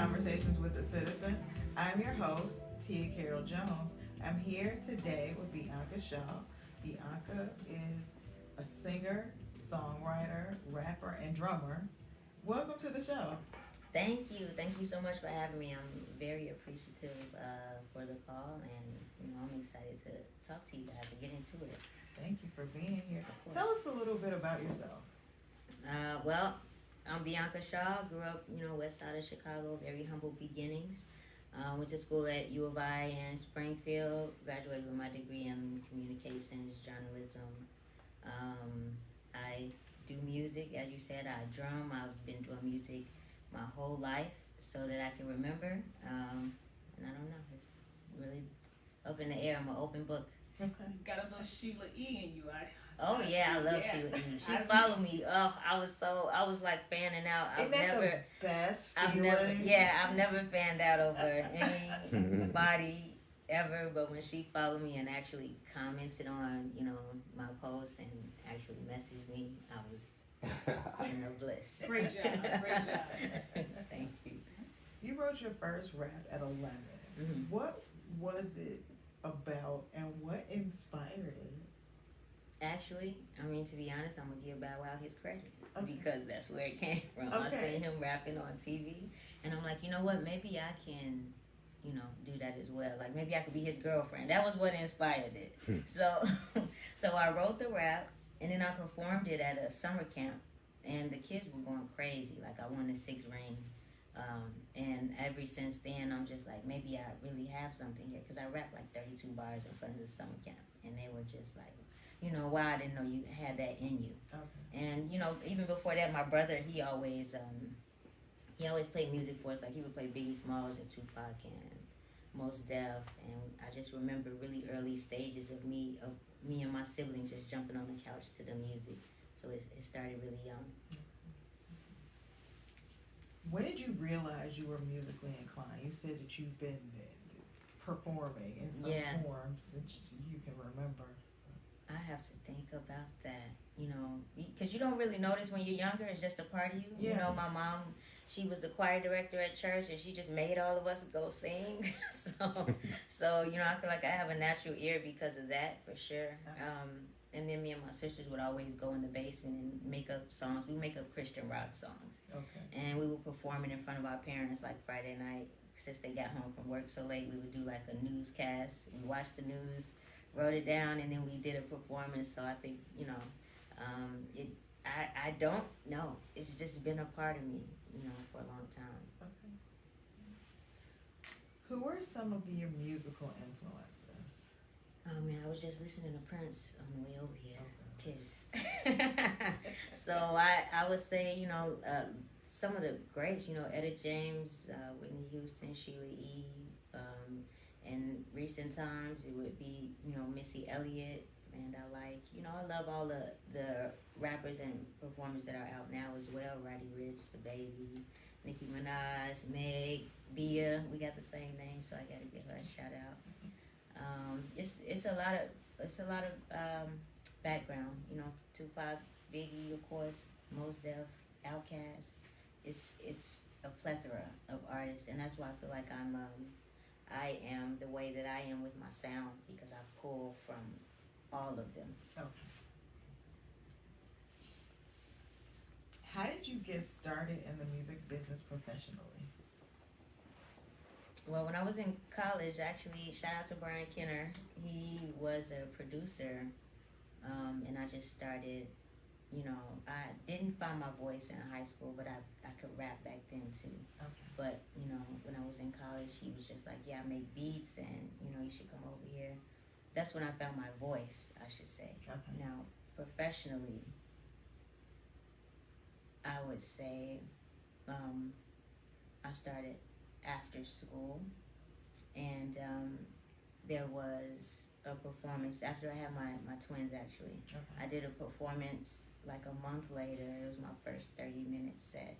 Conversations with a Citizen. I'm your host, Tia Carol Jones. I'm here today with Bianca Shaw. Bianca is a singer, songwriter, rapper, and drummer. Welcome to the show. Thank you. Thank you so much for having me. I'm very appreciative for the call, and I'm excited to talk to you guys and get into it. Thank you for being here. Tell us a little bit about yourself. Well, I'm Bianca Shaw. Grew up, west side of Chicago. Very humble beginnings. Went to school at U of I in Springfield. Graduated with my degree in communications, journalism. I do music, as you said. I drum. I've been doing music my whole life so that I can remember. And I don't know. It's really up in the air. I'm an open book. Okay. Got a little Sheila E in you. I love Sheila E. She followed me. Oh, I was like fanning out. Isn't that the best feeling? I've never fanned out over anybody ever, but when she followed me and actually commented on, my post and actually messaged me, I was in a bliss. Great job. Thank you. You wrote your first rap at 11. Mm-hmm. What was it about and what inspired it? Actually, to be honest, I'm going to give Bow Wow his credit because that's where it came from. Okay. I seen him rapping on TV, and I'm like, you know what, maybe I can, do that as well. Like, maybe I could be his girlfriend. That was what inspired it. So I wrote the rap, and then I performed it at a summer camp, and the kids were going crazy. Like, I won the 6th ring. And ever since then, I'm just like, maybe I really have something here. Because I rapped like 32 bars in front of the summer camp. And they were just like, wow, I didn't know you had that in you. Okay. And, even before that, my brother, he always played music for us. Like, he would play Biggie Smalls and Tupac and Mos Def. And I just remember really early stages of me and my siblings just jumping on the couch to the music. So it started really young. When did you realize you were musically inclined? You said that you've been performing in some form since you can remember. I have to think about that, because you don't really notice when you're younger. It's just a part of you. Yeah. My mom, she was the choir director at church, and she just made all of us go sing. so I feel like I have a natural ear because of that, for sure. And then me and my sisters would always go in the basement and make up songs. We make up Christian rock songs. Okay. And we would perform it in front of our parents like Friday night. Since they got home from work so late, we would do like a newscast. We watched the news, wrote it down, and then we did a performance. So I think, I don't know. It's just been a part of me, for a long time. Okay. Who are some of your musical influences? I was just listening to Prince on the way over here. Okay. Kiss. So I would say, some of the greats, Etta James, Whitney Houston, Sheila E. In recent times, it would be, Missy Elliott. And I love all the rappers and performers that are out now as well. Roddy Ricch, The Baby, Nicki Minaj, Meg, Bia. We got the same name, so I got to give her a shout out. It's a lot of background, Tupac, Biggie, of course, Mos Def, Outkast. It's a plethora of artists, and that's why I feel like I am the way that I am with my sound, because I pull from all of them. Okay. How did you get started in the music business professionally? Well, when I was in college, actually, shout out to Brian Kenner. He was a producer, and I just started, I didn't find my voice in high school, but I could rap back then too. Okay. But, when I was in college, he was just like, yeah, I make beats, and, you should come over here. That's when I found my voice, I should say. Okay. Now, professionally, I would say I started after school, and there was a performance after I had my twins, actually. Okay. I did a performance like a month later. It was my first 30-minute set,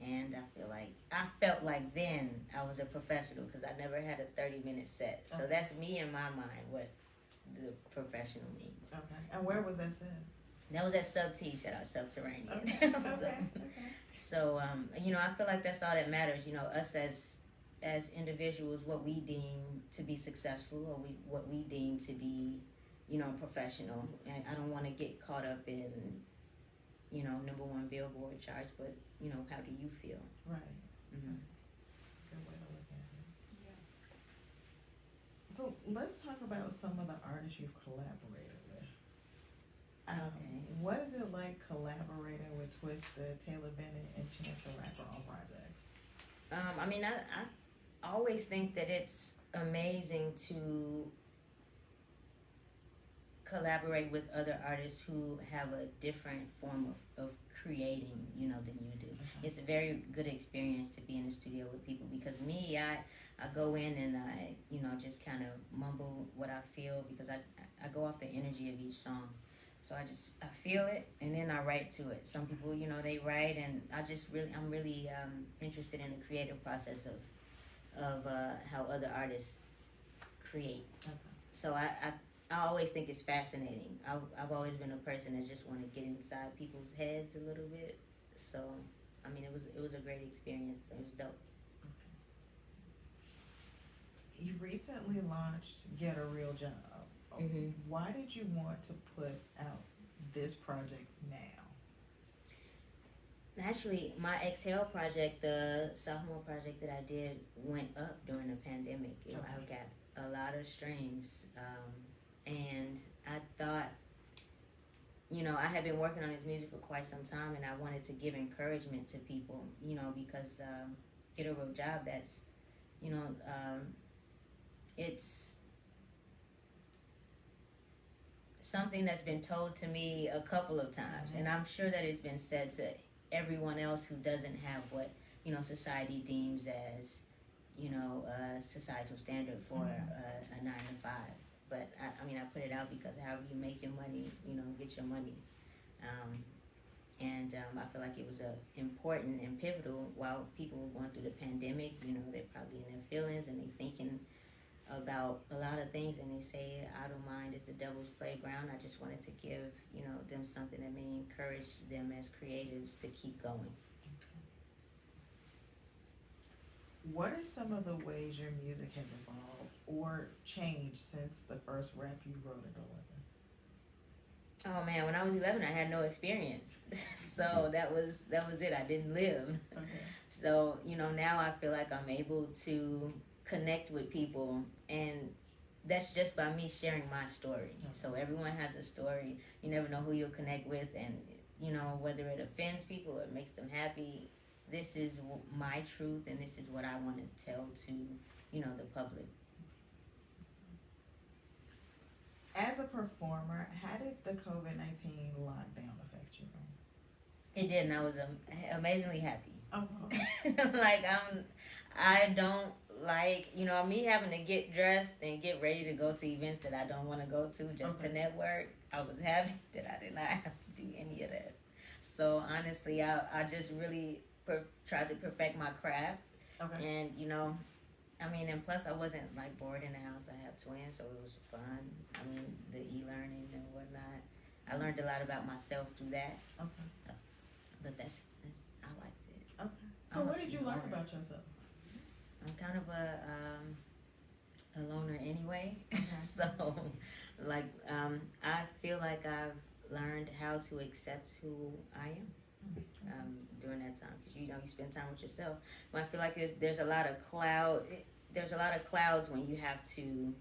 and I felt like then I was a professional because I never had a 30-minute set. So that's me in my mind what the professional means. Okay. And where was that set? That was at Sub T, shout out Subterranean. Okay. So, Okay. So I feel like that's all that matters. Us as individuals, what we deem to be successful, or what we deem to be, professional. And I don't want to get caught up in, number one Billboard charts, but how do you feel? Right. Mm-hmm. Good way to look at it. Yeah. So let's talk about some of the artists you've collaborated with. Okay. What is it like collaborating with Twista, Taylor Bennett, and Chance the Rapper on projects? I always think that it's amazing to collaborate with other artists who have a different form of creating, than you do. It's a very good experience to be in the studio with people, because me, I go in and I, just kind of mumble what I feel, because I go off the energy of each song. So I feel it, and then I write to it. Some people, they write, and I'm really interested in the creative process of how other artists create. Okay. So I always think it's fascinating. I've always been a person that just want to get inside people's heads a little bit. So, it was a great experience. It was dope. You recently launched Get a Real Job. Mm-hmm. Why did you want to put out this project now? Actually, my Exhale project, the sophomore project that I did, went up during the pandemic. Okay. I got a lot of streams, and I thought, I had been working on this music for quite some time, and I wanted to give encouragement to people, because Get a Real Job, that's, it's something that's been told to me a couple of times, and I'm sure that it's been said to everyone else who doesn't have what society deems as a societal standard for a 9 to 5. But I put it out because however you make your money, get your money, and I feel like it was important and pivotal while people were going through the pandemic. They're probably in their feelings and they thinking about a lot of things, and they say idle mind is the devil's playground. I just wanted to give them something that may encourage them as creatives to keep going. What are some of the ways your music has evolved or changed since the first rap you wrote at 11? Oh man, when I was 11, I had no experience, so that was it. I didn't live. Okay. So now I feel like I'm able to connect with people, and that's just by me sharing my story. Okay. So everyone has a story. You never know who you'll connect with, and whether it offends people or makes them happy. This is my truth, and this is what I want to tell to the public. As a performer, how did the COVID-19 lockdown affect you? It did, and I was amazingly happy. Oh, okay. I don't like, me having to get dressed and get ready to go to events that I don't want to go to just to network. I was happy that I did not have to do any of that. So honestly, I just really tried to perfect my craft. Okay. And, and plus I wasn't like bored in the house. I have twins, so it was fun. The e-learning and whatnot. I learned a lot about myself through that. Okay. But that's I liked it. Okay. So what did you learn about yourself? I'm kind of a loner anyway. So, I feel like I've learned how to accept who I am during that time, because you spend time with yourself. But I feel like there's a lot of clouds when you have to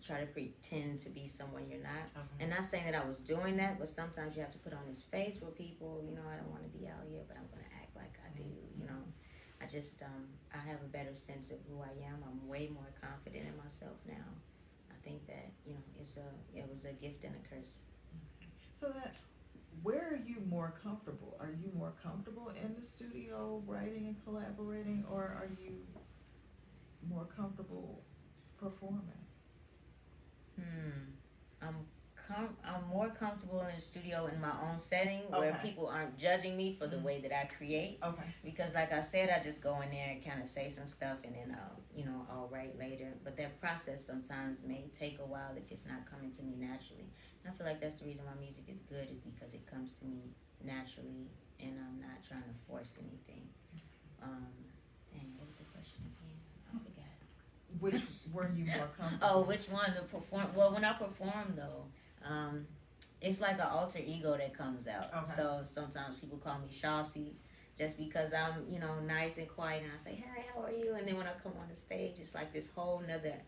try to pretend to be someone you're not. Okay. And not saying that I was doing that, but sometimes you have to put on this face for people. I don't want to be out here, but I'm going to act like I do. I just I have a better sense of who I am. I'm way more confident in myself now. I think that it was a gift and a curse. So where are you more comfortable? Are you more comfortable in the studio writing and collaborating, or are you more comfortable performing? I'm more comfortable in the studio in my own setting, where people aren't judging me for the way that I create. Okay. Because like I said, I just go in there and kind of say some stuff, and then I'll write later. But that process sometimes may take a while if it's not coming to me naturally. And I feel like that's the reason my music is good, is because it comes to me naturally, and I'm not trying to force anything. Dang, what was the question again? I forgot. Which were you more comfortable? Oh, which one to perform? Well, when I perform though, it's like an alter ego that comes out. Okay. So sometimes people call me Shawsy, just because I'm, nice and quiet, and I say, "Hey, how are you?" And then when I come on the stage, it's like this whole nother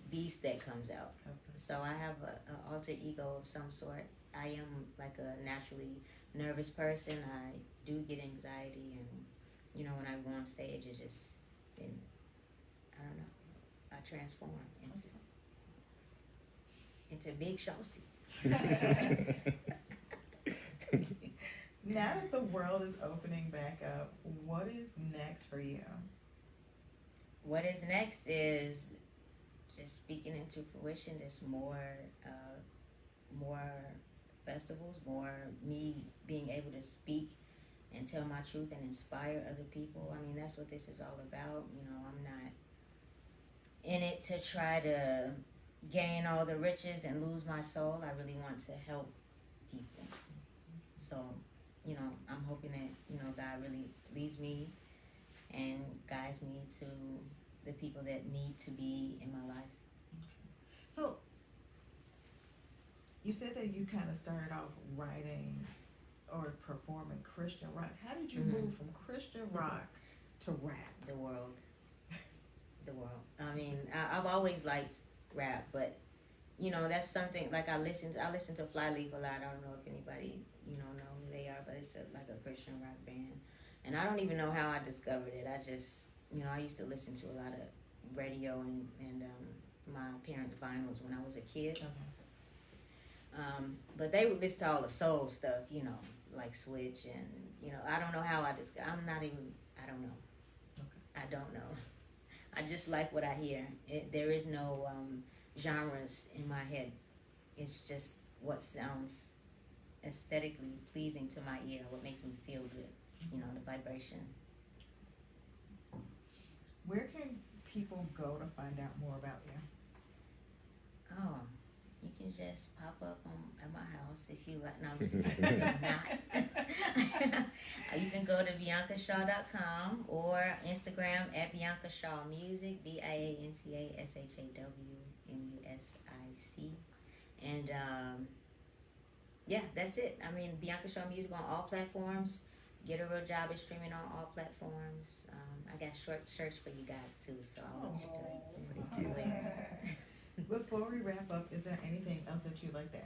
beast that comes out. Okay. So I have a alter ego of some sort. I am like a naturally nervous person. I do get anxiety, and when I go on stage, it just, I don't know, I transform into Big Shawsy. Now that the world is opening back up, what is next for you? What is next is just speaking into fruition. There's more festivals, more me being able to speak and tell my truth and inspire other people. I mean, that's what this is all about. I'm not in it to try to gain all the riches and lose my soul. I really want to help people. So, I'm hoping that, God really leads me and guides me to the people that need to be in my life. So, you said that you kind of started off writing or performing Christian rock. How did you move from Christian rock to rap? The world. I mean, I've always liked rap, but that's something like I listen to Flyleaf a lot. I don't know if anybody know who they are, but it's like a Christian rock band, and I don't even know how I discovered it. I just I used to listen to a lot of radio and my parents' vinyls when I was a kid. Okay. But they would listen to all the soul stuff, like Switch, and I don't know how I I'm not even. I don't know. Okay. I don't know. I just like what I hear. There is no genres in my head. It's just what sounds aesthetically pleasing to my ear, what makes me feel good, the vibration. Where can people go to find out more about you? Oh, you can just pop up at my house if you like. No, I'm just not. You can go to BiancaShaw.com or Instagram at Bianca Shaw Music, BiancaShaw Music. And that's it. I mean, Bianca Shaw Music on all platforms. Get a Real Job is streaming on all platforms. I got short shirts for you guys too, so I'll let you do it. Before we wrap up, is there anything else that you'd like to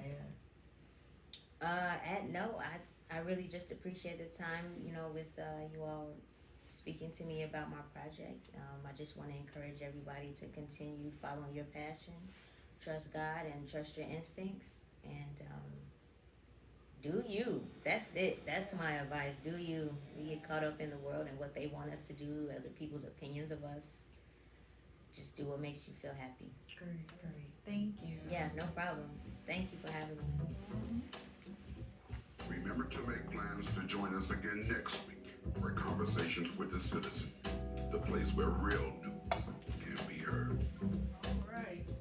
add? No, I really just appreciate the time, with you all speaking to me about my project. I just want to encourage everybody to continue following your passion, trust God, and trust your instincts, and do you. That's it. That's my advice. Do you. We get caught up in the world and what they want us to do, other people's opinions of us. Just do what makes you feel happy. Great. Thank you. Yeah, no problem. Thank you for having me. Remember to make plans to join us again next week for Conversations with the Citizen, the place where real